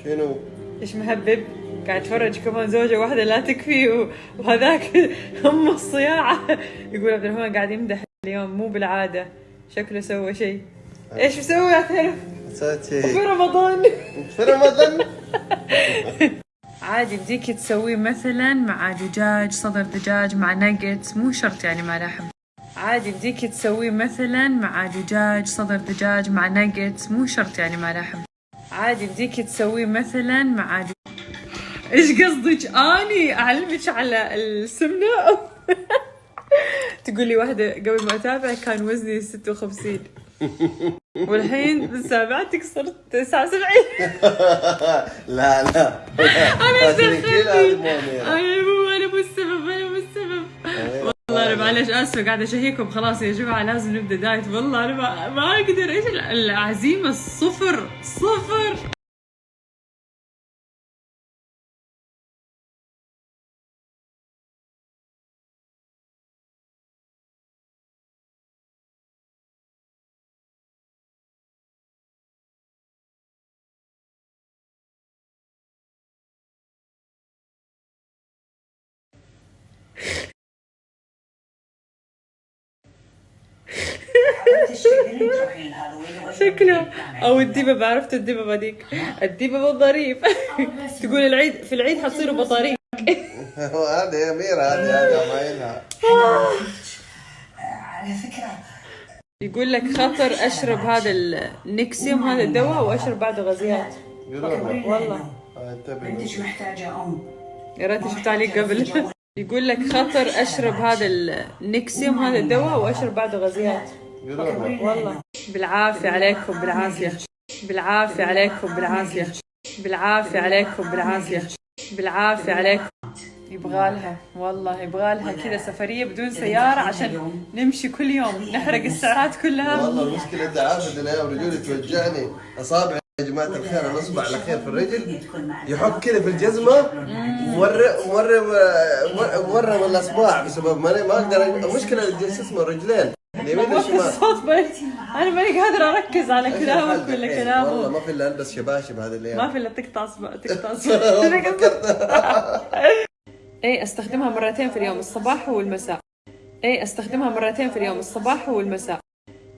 شنو؟ ايش مهبب؟ قاعد اتفرج كمان زوجة واحدة لا تكفي وهذاك هم الصياعة. يقول عبد الرحمن قاعد يمدح اليوم مو بالعادة، شكله سوى شيء. ايش مسوي اعترف؟ سويت شيء في رمضان. في رمضان. عادي بديك تسويه مثلا مع دجاج، صدر دجاج مع ناجتس، مو شرط يعني مع لحم. عادي بديك تسويه مثلا مع دجاج، صدر دجاج مع ناجتس، مو شرط يعني مع لحم. عادي بديك تسويه مثلا مع ايش قصدك؟ اني اعلمك على السمنه. تقولي واحده قبل ما اتابع كان وزني 56 والحين بسابعتك صرت 79. لا انا دخلتني. انا مو السبب، انا مو السبب. والله انا معلش اسفه قاعده اشهيكم، خلاص يا جماعه لازم نبدا دايت. والله انا ما اقدر. ايش العزيمه صفر. شكله او الدببة، عرفت الدببة ديك، الدببة الظريف. تقول العيد في العيد حتصيروا بطاريق. هذه يا أميرة، هذه عمايلها. على فكرة يقول لك خطر اشرب هذا النكسيوم، هذا الدواء، واشرب بعده غازيات. والله انتش محتاجة يا ريت شفت عليك قبل. يقول لك خطر اشرب هذا النكسيوم، هذا الدواء، واشرب بعده غازيات. والله بالعافية عليكم، بالعافية بالعافية عليكم، بالعافية بالعافية عليكم، بالعافية بالعافية عليكم. يبغالها والله، يبغالها كذا سفرية بدون سيارة عشان نمشي كل يوم نحرق الساعات كلها. والله المشكلة انت عارف ان الايام رجولي توجعني اصابعي يا جماعة الخير، الاصبع الاخير في الرجل يحط كذا في الجزمة مورم الاصبع بسبب ما اقدر. المشكلة شو اسمه الرجلين اليمين والشمال. الصوت انا ماني قادرة اركز على كلامك ولا كلامه. والله ما في الا البس شباشب هذه الايام. ما في الا تقطع ايه استخدمها مرتين في اليوم، الصباح والمساء. ايه استخدمها مرتين في اليوم، الصباح والمساء.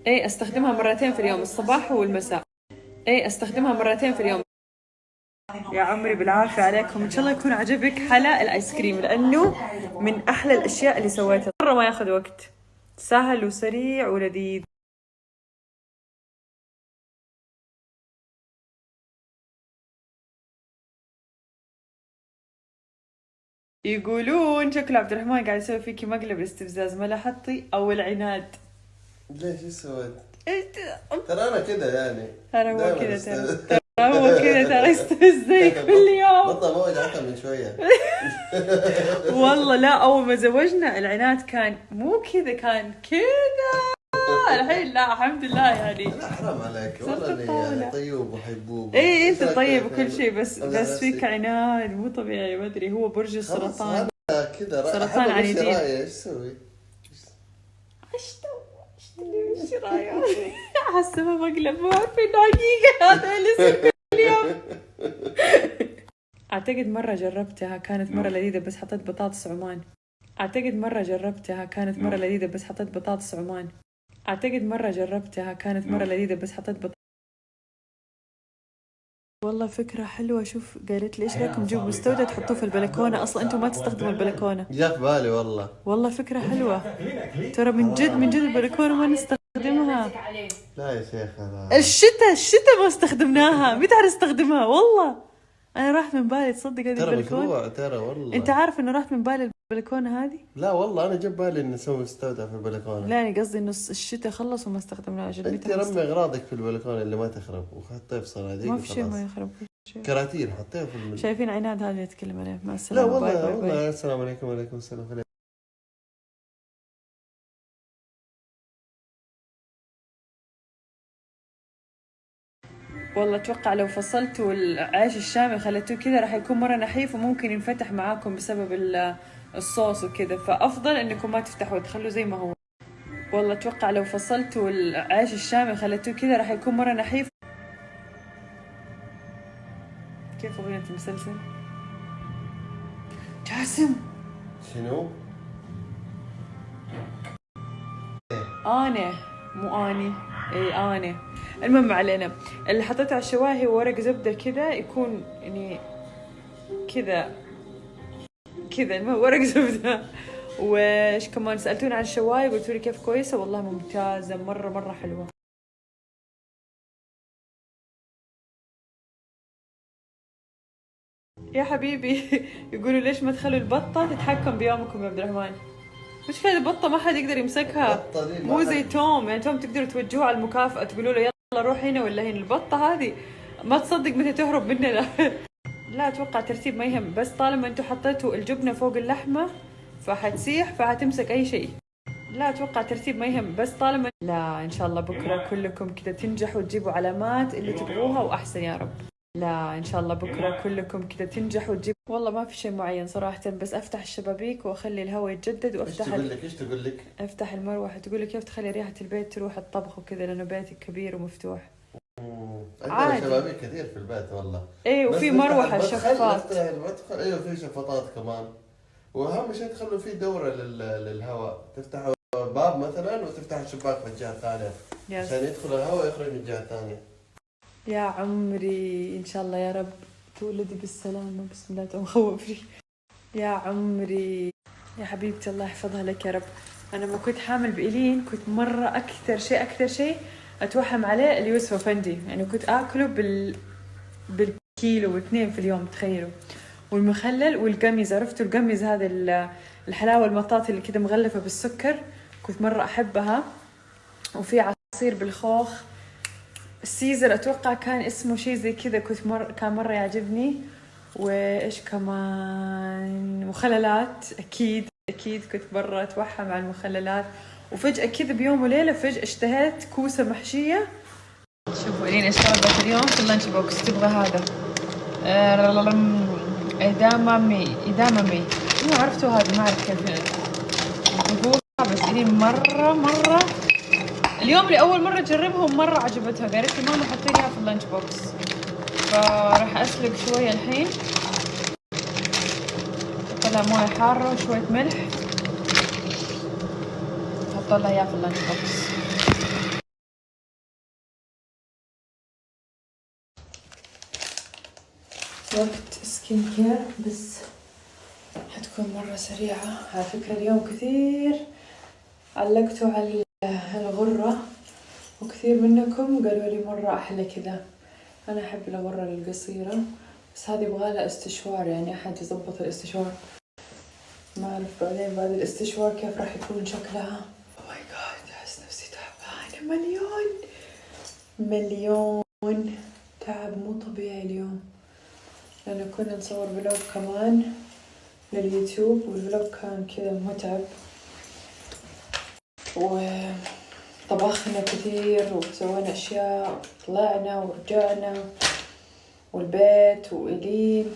ايه استخدمها مرتين في اليوم، الصباح والمساء. ايه استخدمها مرتين في اليوم. يا عمري بالعافية عليكم، ان شاء الله يكون عجبك حلا الايس كريم، لانه من احلى الاشياء اللي سويتها، مرة ما ياخذ وقت، سهل وسريع ولذيذ. يقولون شكل عبد الرحمن قاعد يسوي فيكي مقلب الاستفزاز، ما لاحظتي؟ او العناد. ليش ايش سويت؟ ايش ترى انا كذا يعني. ترى هو كذا، ترى هو كذا، ترى يستفزني كل يوم. بطل ما وجعتها من شويه. والله لا، اول ما زوجنا العناد كان مو كذا، كان كذا. الحين لا الحمد لله يعني. لا حرام عليك والله، اني طيوب وحبوب. ايه انت طيب وكل شيء، بس فيك عناد مو طبيعي. ما ادري، هو برج السرطان. كذا سرطان عنيدين. ايش اسوي؟ ايش رايك؟ احسه مقلب، مو عارفين حقيقه هذا اللي يصير كل يوم. اعتقد مره جربتها كانت مره لذيذه، بس حطيت بطاطس عمان. اعتقد مره جربتها كانت مره لذيذه، بس حطيت بطاطس عمان. اعتقد مره جربتها كانت مره لذيذه، بس حطيت بطاطس. والله فكرة حلوة. شوف قالت لي ايش رايكم تجيبوا مستودع تحطوه في البلكونة، اصلا انتم ما تستخدموا البلكونة. جاء في بالي والله فكرة حلوة ترى، من جد البلكونة ما نستخدمها. لا يا شيخ هذا الشتاء ما استخدمناها، متى حنستخدمها؟ والله انا راحت من بالي، تصدق هذه البلكونة؟ ترى والله انت عارف انه راحت من بالي البلكونة هذه. لا والله انا جاب بالي اني اسوي مستودع في البلكونه. لا يعني قصدي انه الشتاء خلص وما استخدمناها. انت رمي اغراضك في البلكونه اللي ما تخرب وحطيها في صناديق. ما في شيء ما يخرب. كراتين حطيها في شايفين عناد هذا اللي يتكلم عليه. مع السلامة. لا والله باي باي والله باي. السلام عليكم. وعليكم السلام. والله اتوقع لو فصلتوا العيش الشامي خليتوه كذا راح يكون مره نحيف وممكن ينفتح معاكم بسبب الصوص وكذا، فافضل انكم ما تفتحوه تخلوه زي ما هو. والله اتوقع لو فصلتوا العيش الشامي خليتوه كذا راح يكون مره نحيف. كيف أغنية المسلسل؟ جاسم شنو؟ أنا مو أني، إي أنا. المهم ما علينا. اللي حطيته على الشواهي ورق زبدة كذا يكون يعني كذا كذا، المهم ورق زبدة. وإيش كمان سألتوني عن الشواي قلتوا لي كيف كويسة، والله ممتازة مرة مرة حلوة. يا حبيبي يقولوا ليش ما تخلوا البطة تتحكم بيومكم يا عبد الرحمن؟ مشكلة البطة ما حد يقدر يمسكها، البطة دي ما مو حد- زي توم. يعني توم تقدروا توجهوه على المكافأة، تقولوا له يلا روح هنا ولا هنا. البطة هذه ما تصدق متى تهرب مننا. لا أتوقع ترتيب ما يهم، بس طالما أنتوا حطيتوا الجبنة فوق اللحمة فحتسيح فحتمسك أي شيء. لا أتوقع ترتيب ما يهم، بس طالما لا إن شاء الله بكرة كلكم كذا تنجحوا وتجيبوا علامات اللي تبغوها وأحسن يا رب. لا إن شاء الله بكرة كلكم كذا تنجحوا وتجيبوا. والله ما في شيء معين صراحة، بس أفتح الشبابيك وأخلي الهواء يتجدد ايش وأفتح تقول لك؟ ايش تقول لك؟ أفتح المروحة. تقول لي كيف تخلي ريحة البيت تروح الطبخ وكذا لأنه بيتك كبير ومفتوح. عندنا عادي. شبابيك كثير في البيت والله. إيه بس وفي نفتح مروحة المدخل، شفاط. نفتح المدخل، ايوه في شفاطات كمان. واهم شيء تخلوا فيه دورة للهواء، تفتحوا باب مثلا وتفتح الشباك من الجهة الثانية يس. عشان يدخل الهواء يخرج من الجهة الثانية. يا عمري إن شاء الله يا رب تولدي بالسلامة، بسم الله تخوفي. يا عمري يا حبيبتي الله يحفظها لك يا رب. أنا ما كنت حامل بإيلين كنت مرة أكثر شيء أتوحم عليه اليوسف أفندي. يعني كنت آكله بالكيلو واثنين في اليوم تخيلوا. والمخلل والقميز، عرفتوا القميز هذا الحلاوة المطاطي اللي كده مغلفة بالسكر، كنت مرة أحبها. وفي عصير بالخوخ السيزر أتوقع كان اسمه شيء زي كذا، كان مرة يعجبني. وإيش كمان مخللات أكيد كنت مرة أتوحم على المخللات. وفجأة كذا بيوم وليلة فجأة اشتهيت كوسة محشية. شوفوا إلين إيش طلبت اليوم في اللانش بوكس. تبغى هذا إدامامي مو عرفتوا هذا، ما أعرف كيف يقولها، بس إلين مرة اليوم لأول مرة أجربهم مرة عجبتها. قالت لي ماما حطي لي في اللانش بوكس، فراح أسلق شوية الحين. طلع موية حارة وشوية ملح، حط لها إياه في اللانش بوكس. وقت سكين كير بس حتكون مرة سريعة. على فكرة اليوم كثير علقتوا على الغرة وكثير منكم قالوا لي مرة أحلى كذا. أنا أحب الغرة القصيرة، بس هذه يبغالها استشوار، يعني أحد يضبط الاستشوار. ما أعرف بعدين بعد الاستشوار كيف راح يكون شكلها. أوه ماي جاد أحس نفسي تعبانة مليون تعب مو طبيعي اليوم، لأنه كنا نصور فلوج كمان لليوتيوب والفلوج كان كذا متعب. وطبخنا كثير وسوينا أشياء، طلعنا ورجعنا والبيت وإلين.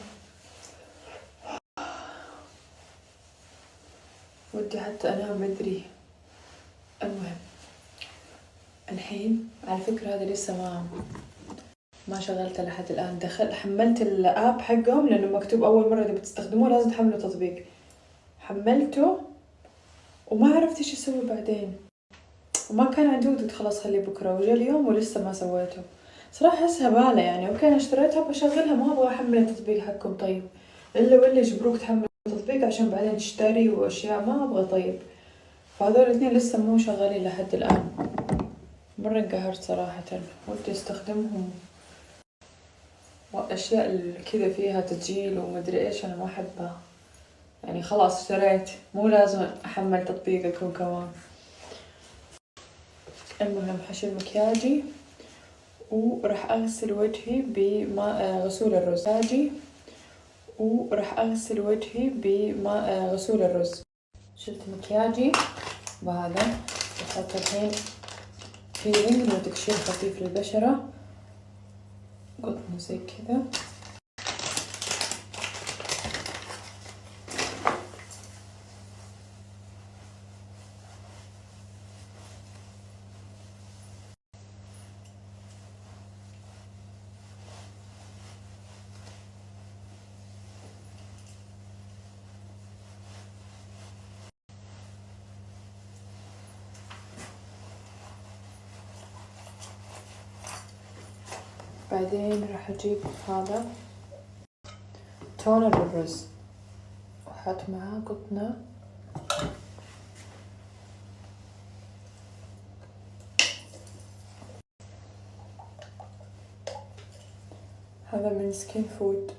ودي حتى أنام بدري. المهم الحين على فكرة هذا لسه ما شغلته لحد الآن. حملت الآب حقهم لأنه مكتوب أول مرة إذا بتستخدموه لازم تحملوا تطبيق. حملته وما عرفت إيش أسوي بعدين، وما كان عندي وقت. خلاص خليه بكرة، وجا اليوم ولسه ما سويته. صراحة أحسها بالة يعني. أوكي أنا اشتريتها بشغلها، ما أبغى أحمل التطبيق حقكم. طيب إلا ولا يجبروك تحمل التطبيق عشان بعدين تشتري وأشياء، ما أبغى. طيب فهذول الاثنين لسه مو شغالين لحد الآن. مرة انقهرت صراحة، ودي استخدمهم. وأشياء كذا فيها تسجيل ومدري إيش أنا ما أحبها. يعني خلاص اشتريت، مو لازم أحمل تطبيقكم كمان. المهم حشيل مكياجي وراح أغسل وجهي بماء غسول الرز. وراح أغسل وجهي بماء غسول الرز. شلت مكياجي بهذا، بحط الحين بيلينج وتقشير خفيف للبشرة، قطن زي كذا. بعدين راح أجيب هذا تونر بالرز وأحط معاه قطنة هذا من سكين فود.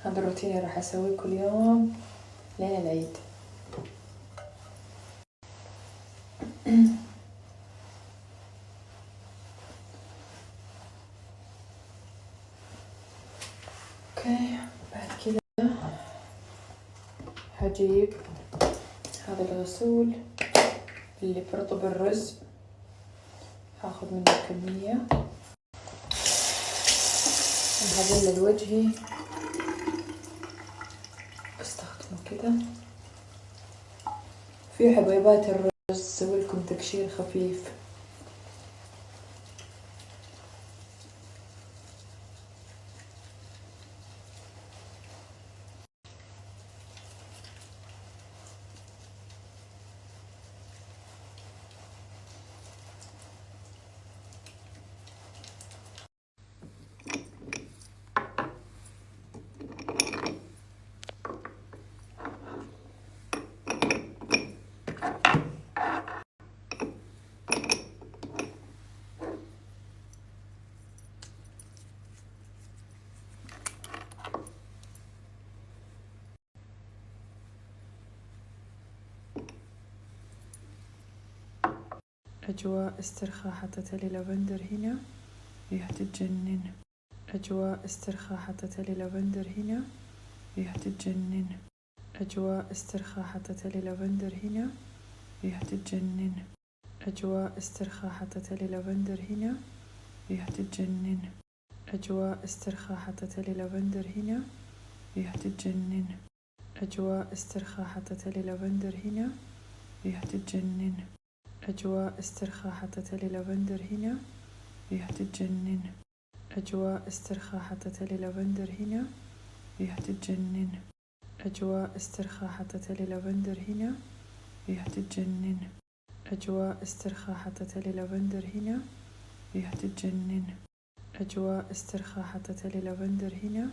هذا الروتين اللي راح أسويه كل يوم لين العيد. اوكي بعد كذا هجيب هذا الغسول اللي برطب الرز، هاخذ منه كمية وهذا لوجهي استخدمه كذا. في حبيبات الرز اسوي لكم تقشير خفيف. أجواء استرخاء، حطيت لي لافندر هنا ريحة تجنن. أجواء استرخاء، حطيت لي لافندر هنا ريحة تجنن. أجواء استرخاء، حطيت لي لافندر هنا ريحة تجنن. أجواء استرخاء، حطيت لي لافندر هنا ريحة تجنن. أجواء استرخاء، حطيت لي لافندر هنا ريحة تجنن. أجواء استرخاء، حطيت لي لافندر هنا ريحة تجنن. أجواء استرخاء، حطيت لي لافندر هنا ريحة تجنن. أجواء استرخاء، حطيت لي لافندر هنا ريحة تجنن. أجواء استرخاء، حطيت لي لافندر هنا ريحة تجنن. أجواء استرخاء، حطيت لي لافندر هنا ريحة تجنن. أجواء استرخاء، حطيت لي لافندر هنا